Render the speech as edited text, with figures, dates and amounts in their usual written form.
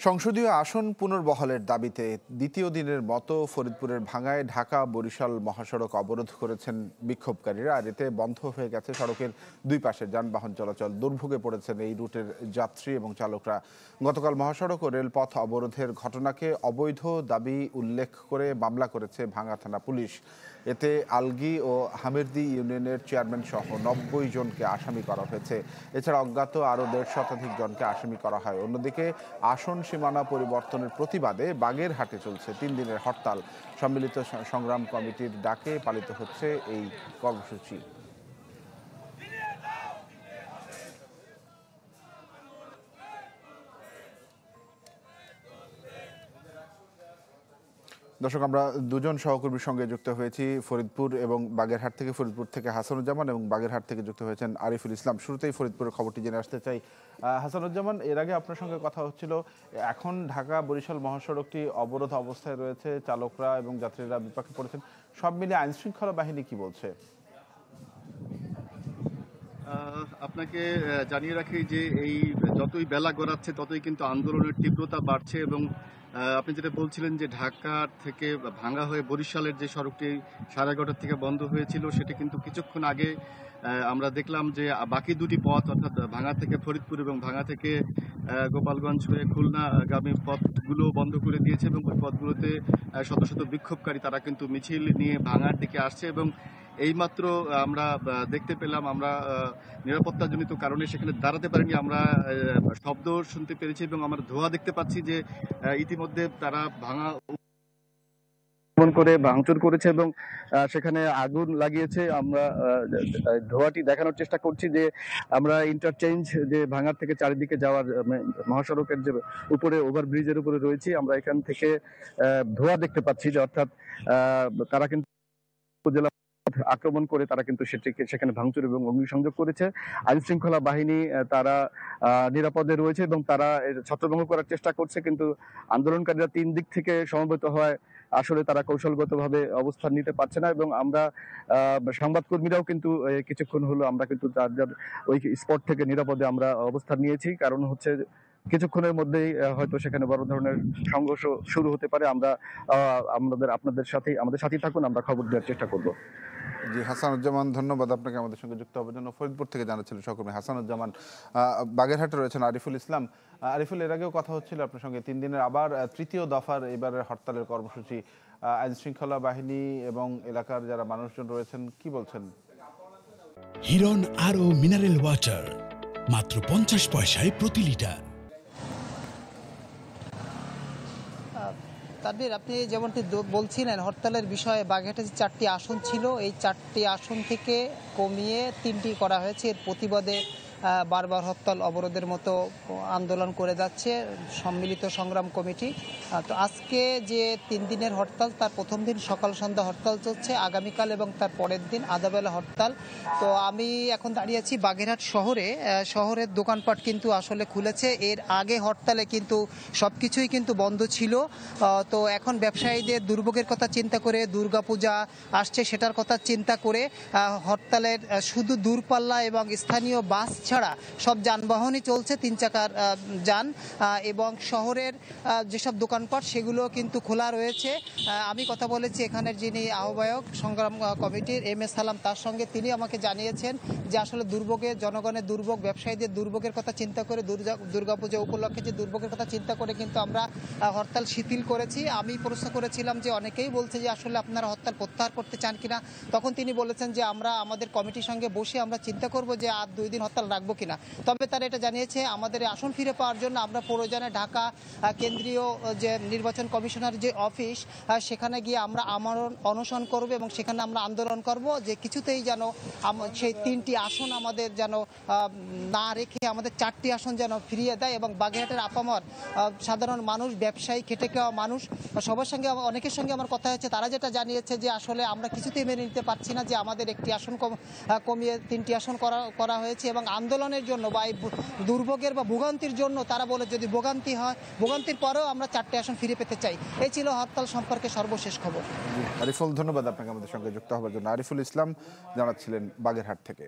সংসদীয় আসন পুনর্বহালের দাবিতে দ্বিতীয় দিনের মতো ফরিদপুরের ভাঙ্গায় ঢাকা বরিশাল মহাসড়ক অবরোধ করেছেন বিক্ষোভকারীরা। আর এতে বন্ধ হয়ে গেছে সড়কের দুই পাশে যানবাহন চলাচল। দুর্ভোগে পড়েছেন এই রুটের যাত্রী এবং চালকরা। গতকাল মহাসড়ক ও রেলপথ অবরোধের ঘটনাকে অবৈধ দাবি উল্লেখ করে মামলা করেছে ভাঙ্গা থানা পুলিশ। এতে আলগি ও হামিরদি ইউনিয়নের চেয়ারম্যান সহ ৯০ জনকে আসামি করা হয়েছে। এছাড়া অজ্ঞাত আরও ১৫০ শতাধিক জনকে আসামি করা হয়। অন্যদিকে আসন সীমানা পরিবর্তনের প্রতিবাদে বাগেরহাটে চলছে ৩ দিনের হরতাল। সম্মিলিত সংগ্রাম কমিটির ডাকে পালিত হচ্ছে এই কর্মসূচি। দর্শক, আমরা দুজন সহকর্মীর সঙ্গে যুক্ত হয়েছি ফরিদপুর এবং বাগেরহাট থেকে। ফরিদপুর থেকে হাসানুজ্জামান এবং বাগেরহাট থেকে যুক্ত হয়েছেন আরিফুল ইসলাম। শুরুতেই ফরিদপুরের খবরটি জেনে আসতে চাই। হাসানুজ্জামান, এর আগে আপনার সঙ্গে কথা হচ্ছিল, এখন ঢাকা বরিশাল মহাসড়কটি অবরোধ অবস্থায় রয়েছে, চালকরা এবং যাত্রীরা বিপাকে পড়েছেন। সব মিলে আইন শৃঙ্খলা বাহিনী কি বলছে? আপনাকে জানিয়ে রাখি যে এই যতই বেলা গড়াচ্ছে ততই কিন্তু আন্দোলনের তীব্রতা বাড়ছে এবং আপনি যেটা বলছিলেন যে ঢাকা থেকে ভাঙ্গা হয়ে বরিশালের যে সড়কটি 11:30 থেকে বন্ধ হয়েছিল, সেটা কিন্তু কিছুক্ষণ আগে আমরা দেখলাম যে বাকি দুটি পথ অর্থাৎ ভাঙ্গা থেকে ফরিদপুর এবং ভাঙ্গা থেকে গোপালগঞ্জ হয়ে খুলনাগামী পথগুলো বন্ধ করে দিয়েছে এবং ওই পথগুলোতে শত শত বিক্ষোভকারী তারা কিন্তু মিছিল নিয়ে ভাঙ্গার দিকে আসছে এবং এইমাত্র আমরা দেখতে পেলাম, আমরা নিরাপত্তাজনিত কারণে সেখানে দাঁড়াতে পারিনি, আমরা শব্দ শুনতে পেরেছি এবং আমরা ধোঁয়া দেখতে পাচ্ছি যে ইতিমধ্যে তারা ভাঙা করে ভাঙচুর করেছে এবং সেখানে আগুন লাগিয়েছে। আমরা ধোঁয়াটি দেখানোর চেষ্টা করছি যে আমরা ইন্টারচেঞ্জ যে ভাঙার থেকে চারিদিকে যাওয়ার মহাসড়কের যে উপরে ওভারব্রিজের উপরে রয়েছি, আমরা এখান থেকে ধোঁয়া দেখতে পাচ্ছি যে অর্থাৎ তারা কিন্তু উপজেলা আক্রমণ করে তারা কিন্তু সেখানে ভাঙচুর এবং অগ্নিসংযোগ করেছে। আইন শৃঙ্খলা বাহিনী তারা নিরাপদে রয়েছে এবং তারা ছত্রভঙ্গ করার চেষ্টা করছে, কিন্তু আন্দোলনকারীরা 3 দিক থেকে সমবেত হয় আসলে তারা কৌশলগতভাবে অবস্থান নিতে পারছে না এবং আমরা সংবাদকর্মীরাও কিন্তু কিছুক্ষণ হলো আমরা কিন্তু যার ওই স্পট থেকে নিরাপদে আমরা অবস্থান নিয়েছি। কারণ হচ্ছে কিছুক্ষণের মধ্যেই হয়তো সেখানে বড় ধরনের সংঘর্ষ শুরু হতে পারে। আমরা আমাদের সাথেই থাকুন, আমরা খবর দেওয়ার চেষ্টা করব। জি, হাসানুজ্জামান, ধন্যবাদ আপনাকে আমাদের সঙ্গে যুক্ত হওয়ার জন্য। ফরিদপুর থেকে জানাচ্ছিলেন সহকর্মী হাসানুজ্জামান। বাগেরহাটে রয়েছেন আরিফুল ইসলাম। আরিফুল, এর আগেও কথা হচ্ছিল আপনার সঙ্গে 3 দিনের আবার তৃতীয় দফার এবারের হরতালের কর্মসূচি। আইন শৃঙ্খলা বাহিনী এবং এলাকার যারা মানুষজন রয়েছেন কি বলছেন? হিরন আরও মিনারেল ওয়াটার মাত্র 50 পয়সায় প্রতি লিটার। তানভীর, আপনি যেমনটি বলছিলেন, হরতালের বিষয়ে বাগেরহাটে যে 4টি আসন ছিল, এই 4টি আসন থেকে কমিয়ে 3টি করা হয়েছে। এর প্রতিবাদে বারবার হরতাল অবরোধের মতো আন্দোলন করে যাচ্ছে সম্মিলিত সংগ্রাম কমিটি। তো আজকে যে 3 দিনের হরতাল, তার প্রথম দিন সকাল সন্ধ্যা হরতাল চলছে, আগামীকাল এবং তার পরের দিন আধাবেলা হরতাল। তো আমি এখন দাঁড়িয়ে আছি বাগেরহাট শহরের দোকানপাট কিন্তু আসলে খুলেছে। এর আগে হরতালে কিন্তু সব কিছুই কিন্তু বন্ধ ছিল। তো এখন ব্যবসায়ীদের দুর্ভোগের কথা চিন্তা করে, দুর্গাপূজা আসছে সেটার কথা চিন্তা করে হরতালের শুধু দূরপাল্লা এবং স্থানীয় বাস ছাড়া সব যানবাহনই চলছে, 3 চাকার যান, এবং শহরের যেসব দোকানপাট সেগুলো কিন্তু খোলা রয়েছে। আমি কথা বলেছি এখানের যিনি আহ্বায়ক সংগ্রাম কমিটির MS সালাম, তার সঙ্গে তিনি আমাকে জানিয়েছেন যে আসলে দুর্ভোগের, জনগণের দুর্ভোগ, ব্যবসায়ীদের দুর্ভোগের কথা চিন্তা করে, দুর্গাপূজা উপলক্ষে যে দুর্ভোগের কথা চিন্তা করে কিন্তু আমরা হরতাল শিথিল করেছি। আমি প্রশ্ন করেছিলাম যে অনেকেই বলছে যে আসলে আপনারা হরতাল প্রত্যাহার করতে চান কিনা, তখন তিনি বলেছেন যে আমরা আমাদের কমিটির সঙ্গে বসে আমরা চিন্তা করব যে আর 2 দিন হরতাল রাখবো কিনা। তবে তারা এটা জানিয়েছে আমাদের আসন ফিরে পাওয়ার জন্য আমরা প্রয়োজনে ঢাকা কেন্দ্রীয় যে নির্বাচন কমিশনার যে অফিস, সেখানে গিয়ে আমরা অনশন করব এবং সেখানে আমরা আন্দোলন করব যে কিছুতেই যেন সেই 3টি আসন আমাদের যেন না রেখে আমাদের 4টি আসন যেন ফিরিয়ে দেয়। এবং বাগেরহাটের আপামর সাধারণ মানুষ, ব্যবসায়ী, খেটে খাওয়া মানুষ, সবার সঙ্গে অনেকের সঙ্গে আমার কথা হয়েছে, তারা যেটা জানিয়েছে যে আসলে আমরা কিছুতেই মেনে নিতে পারছি না যে আমাদের একটি আসন কমিয়ে 3টি আসন করা হয়েছে এবং আন্দোলনের জন্য বা এই দুর্ভোগের বা ভোগান্তির জন্য তারা বলে যদি ভোগান্তি হয়, ভোগান্তির পরেও আমরা 4টি আসন ফিরে পেতে চাই। এই ছিল হরতাল সম্পর্কে সর্বশেষ খবর। আরিফুল, ধন্যবাদ আপনাকে আমাদের সঙ্গে যুক্ত হওয়ার জন্য। আরিফুল ইসলাম জানাচ্ছিলেন বাগেরহাট থেকে।